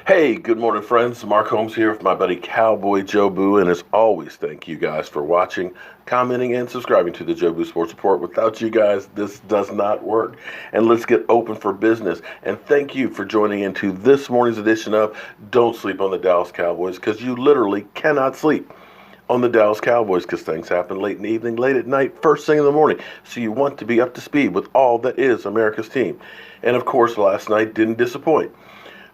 Hey, good morning, friends. Mark Holmes here with my buddy Cowboy Joe Boo, and as always, thank you guys for watching, commenting, and subscribing to the Joe Boo Sports Report. Without you guys, this does not work. And let's get open for business. And thank you for joining into this morning's edition of Don't Sleep on the Dallas Cowboys, because you literally cannot sleep on the Dallas Cowboys because things happen late in the evening, late at night, first thing in the morning. So you want to be up to speed with all that is America's team. And of course, last night didn't disappoint.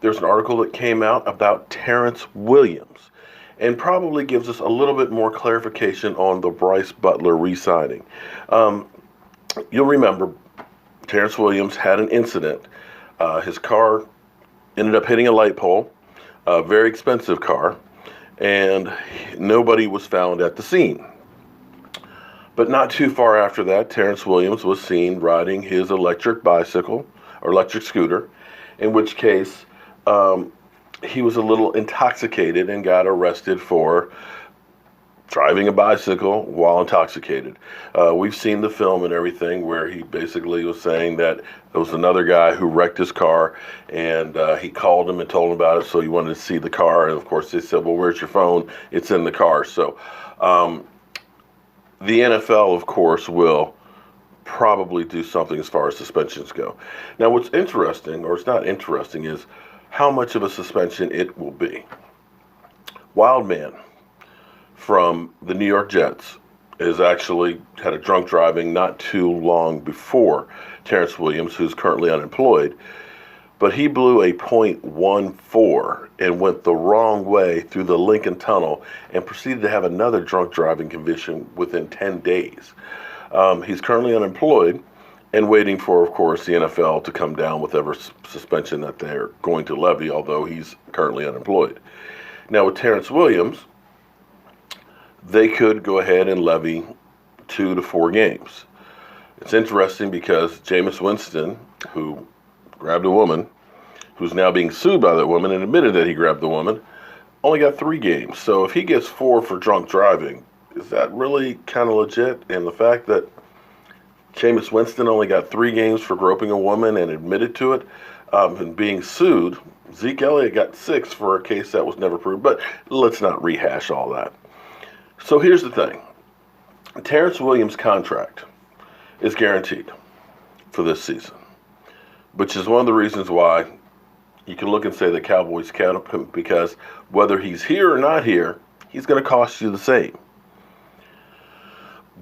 There's an article that came out about Terrence Williams and probably gives us a little bit more clarification on the Brice Butler re-signing. You'll remember Terrence Williams had an incident. His car ended up hitting a light pole, a very expensive car, and nobody was found at the scene. But not too far after that, Terrence Williams was seen riding his electric bicycle or electric scooter, in which case he was a little intoxicated and got arrested for driving a bicycle while intoxicated. We've seen the film and everything where he basically was saying that there was another guy who wrecked his car, and he called him and told him about it, so he wanted to see the car. And of course they said, well, where's your phone? It's in the car. So the NFL, of course, will probably do something as far as suspensions go. Now, what's interesting, or it's not interesting, is how much of a suspension it will be. Wildman from the New York Jets has actually had a drunk driving not too long before Terrence Williams, who's currently unemployed, but he blew a .14 and went the wrong way through the Lincoln Tunnel and proceeded to have another drunk driving conviction within 10 days. He's currently unemployed and waiting for, of course, the NFL to come down with whatever suspension that they're going to levy, although he's currently unemployed. Now, with Terrence Williams, they could go ahead and levy 2 to 4 games. It's interesting because Jameis Winston, who grabbed a woman, who's now being sued by that woman and admitted that he grabbed the woman, only got 3 games. So if he gets 4 for drunk driving, is that really kind of legit? And the fact that Jameis Winston only got 3 games for groping a woman and admitted to it and being sued. Zeke Elliott got 6 for a case that was never proved. But let's not rehash all that. So here's the thing. Terrence Williams' contract is guaranteed for this season, which is one of the reasons why you can look and say the Cowboys count him, because whether he's here or not here, he's going to cost you the same.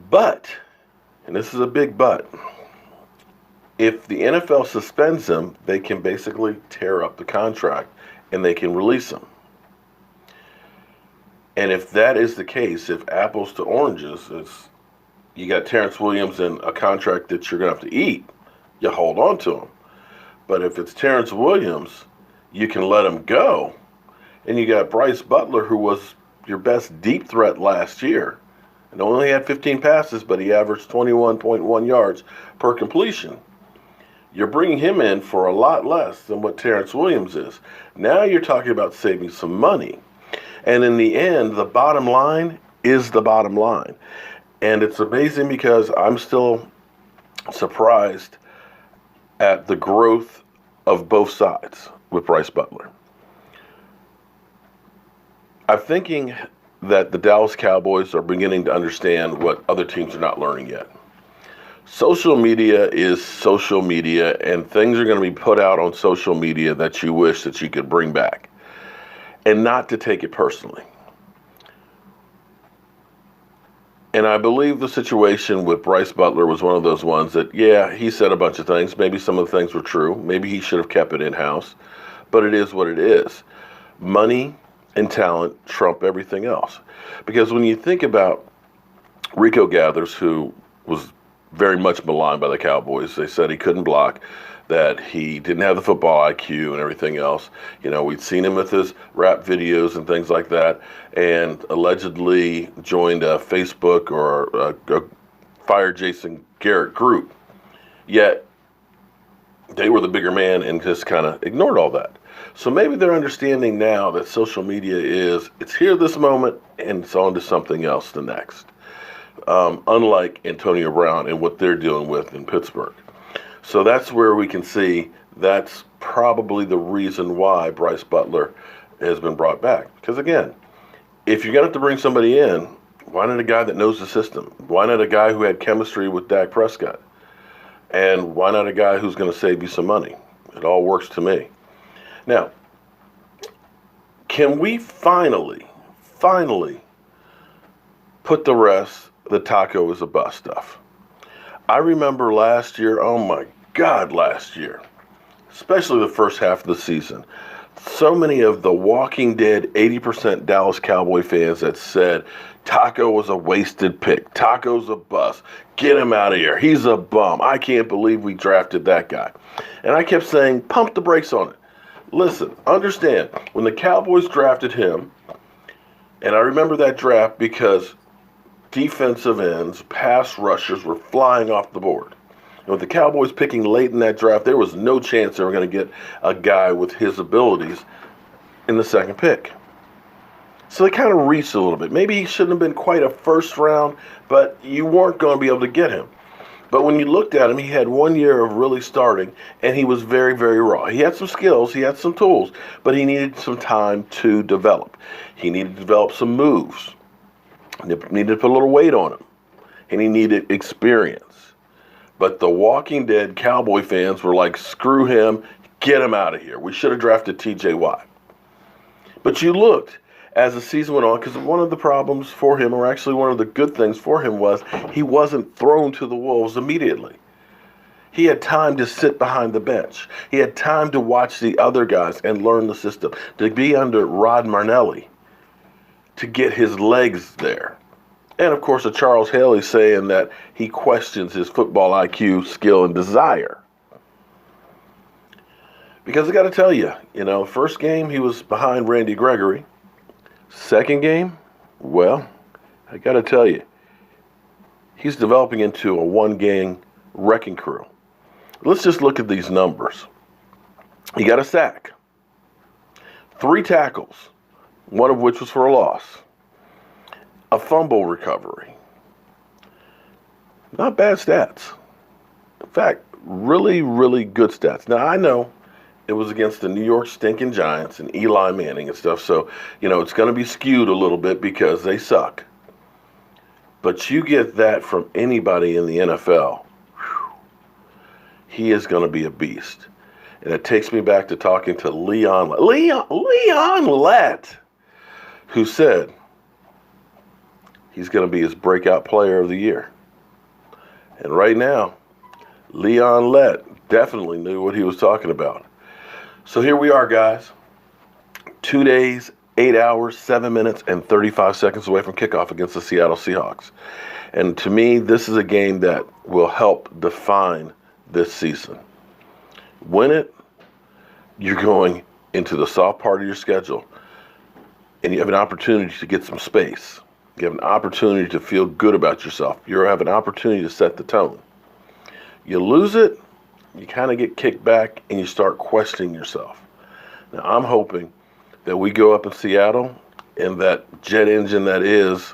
But, and this is a big but, if the NFL suspends him, they can basically tear up the contract and they can release him. And if that is the case, if apples to oranges, it's, you got Terrence Williams in a contract that you're going to have to eat, you hold on to him. But if it's Terrence Williams, you can let him go. And you got Brice Butler, who was your best deep threat last year, and only had 15 passes, but he averaged 21.1 yards per completion. You're bringing him in for a lot less than what Terrence Williams is. Now you're talking about saving some money. And in the end, the bottom line is the bottom line. And it's amazing because I'm still surprised at the growth of both sides with Brice Butler. I'm thinking that the Dallas Cowboys are beginning to understand what other teams are not learning yet. Social media is social media, and things are going to be put out on social media that you wish that you could bring back, and not to take it personally. And I believe the situation with Brice Butler was one of those ones that, yeah, he said a bunch of things. Maybe some of the things were true. Maybe he should have kept it in-house. But it is what it is. Money and talent trump everything else. Because when you think about Rico Gathers, who was very much maligned by the Cowboys, they said he couldn't block, that he didn't have the football IQ and everything else. You know, we'd seen him with his rap videos and things like that, and allegedly joined a Facebook or a Fire Jason Garrett group. Yet, they were the bigger man and just kind of ignored all that. So maybe they're understanding now that social media is, it's here this moment and it's on to something else the next. Unlike Antonio Brown and what they're dealing with in Pittsburgh. So that's where we can see that's probably the reason why Brice Butler has been brought back. Because again, if you're going to have to bring somebody in, why not a guy that knows the system? Why not a guy who had chemistry with Dak Prescott? And why not a guy who's going to save you some money? It all works to me. Now, can we finally put the rest, the taco is a bust stuff? I remember last year, oh my God, last year, especially the first half of the season, so many of the Walking Dead 80% Dallas Cowboy fans that said Taco was a wasted pick. Taco's a bust. Get him out of here. He's a bum. I can't believe we drafted that guy. And I kept saying, pump the brakes on it. Listen, understand, when the Cowboys drafted him, and I remember that draft because defensive ends, pass rushers were flying off the board. And with the Cowboys picking late in that draft, there was no chance they were going to get a guy with his abilities in the second pick. So they kind of reached a little bit. Maybe he shouldn't have been quite a first round, but you weren't going to be able to get him. But when you looked at him, he had 1 year of really starting, and he was very, very raw. He had some skills, he had some tools, but he needed some time to develop. He needed to develop some moves. He needed to put a little weight on him, and he needed experience. But the Walking Dead Cowboy fans were like, screw him, get him out of here. We should have drafted TJ Watt. But you looked as the season went on, because one of the problems for him, or actually one of the good things for him, was he wasn't thrown to the wolves immediately. He had time to sit behind the bench. He had time to watch the other guys and learn the system, to be under Rod Marinelli, to get his legs there. And of course, a Charles Haley saying that he questions his football IQ, skill, and desire. Because I got to tell you, first game he was behind Randy Gregory. Second game, well, I got to tell you, he's developing into a one-gang wrecking crew. Let's just look at these numbers. He got a sack, 3 tackles, one of which was for a loss, a fumble recovery. Not bad stats. In fact, really, really good stats. Now, I know it was against the New York stinking Giants and Eli Manning and stuff, so, it's going to be skewed a little bit because they suck. But you get that from anybody in the NFL, he is going to be a beast. And it takes me back to talking to Leon Lett, who said he's going to be his breakout player of the year. And right now, Leon Lett definitely knew what he was talking about. So here we are, guys. 2 days, 8 hours, 7 minutes, and 35 seconds away from kickoff against the Seattle Seahawks. And to me, this is a game that will help define this season. Win it, you're going into the soft part of your schedule, and you have an opportunity to get some space. You have an opportunity to feel good about yourself. You have an opportunity to set the tone. You lose it, you kind of get kicked back, and you start questioning yourself. Now, I'm hoping that we go up in Seattle, and that jet engine that is,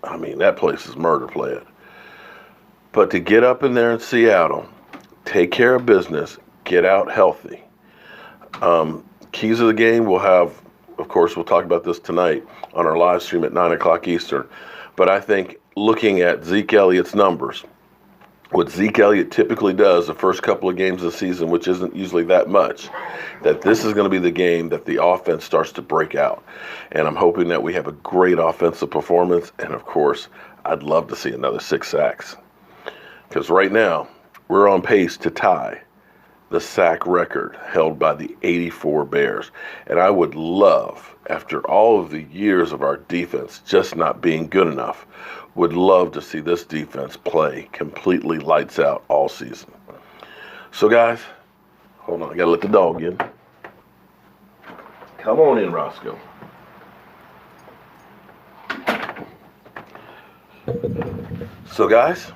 that place is murder playing. But to get up in there in Seattle, take care of business, get out healthy. Keys of the game we'll have, of course, we'll talk about this tonight on our live stream at 9 o'clock Eastern. But I think looking at Zeke Elliott's numbers, what Zeke Elliott typically does the first couple of games of the season, which isn't usually that much, that this is going to be the game that the offense starts to break out. And I'm hoping that we have a great offensive performance. And, of course, I'd love to see another 6 sacks. Because right now, we're on pace to tie the sack record held by the 84 Bears. And I would love, after all of the years of our defense just not being good enough, would love to see this defense play completely lights out all season. So, guys, hold on. I got to let the dog in. Come on in, Roscoe. So, guys,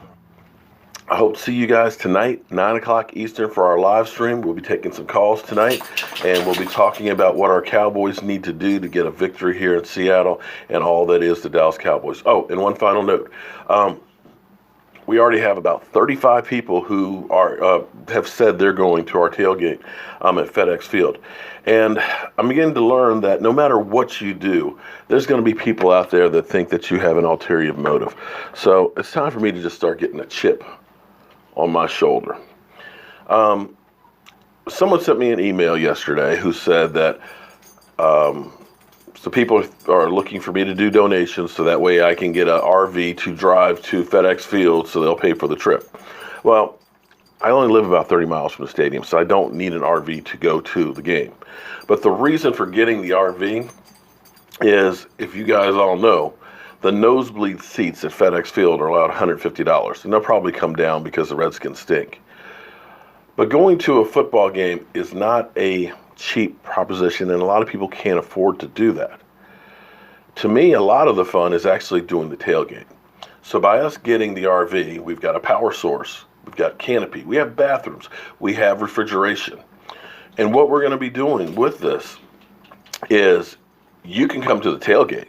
I hope to see you guys tonight, 9 o'clock Eastern, for our live stream. We'll be taking some calls tonight, and we'll be talking about what our Cowboys need to do to get a victory here in Seattle and all that is the Dallas Cowboys. Oh, and one final note. We already have about 35 people who are have said they're going to our tailgate at FedEx Field. And I'm beginning to learn that no matter what you do, there's going to be people out there that think that you have an ulterior motive. So it's time for me to just start getting a chip on my shoulder. Someone sent me an email yesterday who said that so people are looking for me to do donations so that way I can get an RV to drive to FedEx Field so they'll pay for the trip. Well, I only live about 30 miles from the stadium, so I don't need an RV to go to the game. But the reason for getting the RV is, if you guys all know, the nosebleed seats at FedEx Field are allowed $150, and they'll probably come down because the Redskins stink. But going to a football game is not a cheap proposition, and a lot of people can't afford to do that. To me, a lot of the fun is actually doing the tailgate. So by us getting the RV, we've got a power source, we've got canopy, we have bathrooms, we have refrigeration. And what we're going to be doing with this is you can come to the tailgate,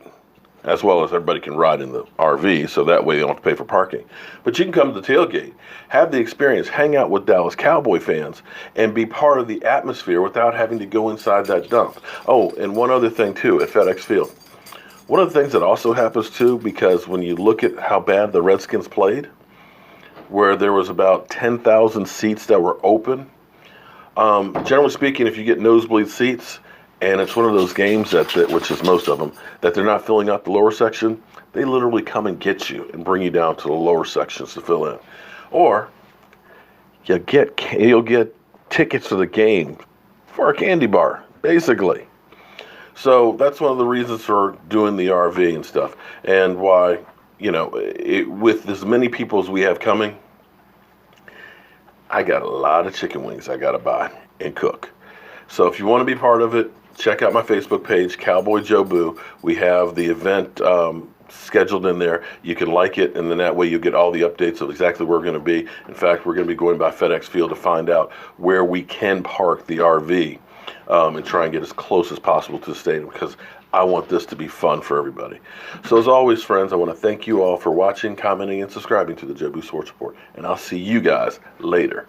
as well as everybody can ride in the RV, so that way they don't have to pay for parking. But you can come to the tailgate, have the experience, hang out with Dallas Cowboy fans, and be part of the atmosphere without having to go inside that dump. Oh, and one other thing too, at FedEx Field. One of the things that also happens too, because when you look at how bad the Redskins played, where there was about 10,000 seats that were open, generally speaking, if you get nosebleed seats, and it's one of those games which is most of them, that they're not filling out the lower section, they literally come and get you and bring you down to the lower sections to fill in. Or you'll get tickets to the game for a candy bar, basically. So that's one of the reasons for doing the RV and stuff, and why, with as many people as we have coming, I got a lot of chicken wings I got to buy and cook. So if you want to be part of it, check out my Facebook page, Cowboy Joe Boo. We have the event scheduled in there. You can like it, and then that way you'll get all the updates of exactly where we're going to be. In fact, we're going to be going by FedEx Field to find out where we can park the RV and try and get as close as possible to the stadium, because I want this to be fun for everybody. So as always, friends, I want to thank you all for watching, commenting, and subscribing to the Joe Boo Sports Report, and I'll see you guys later.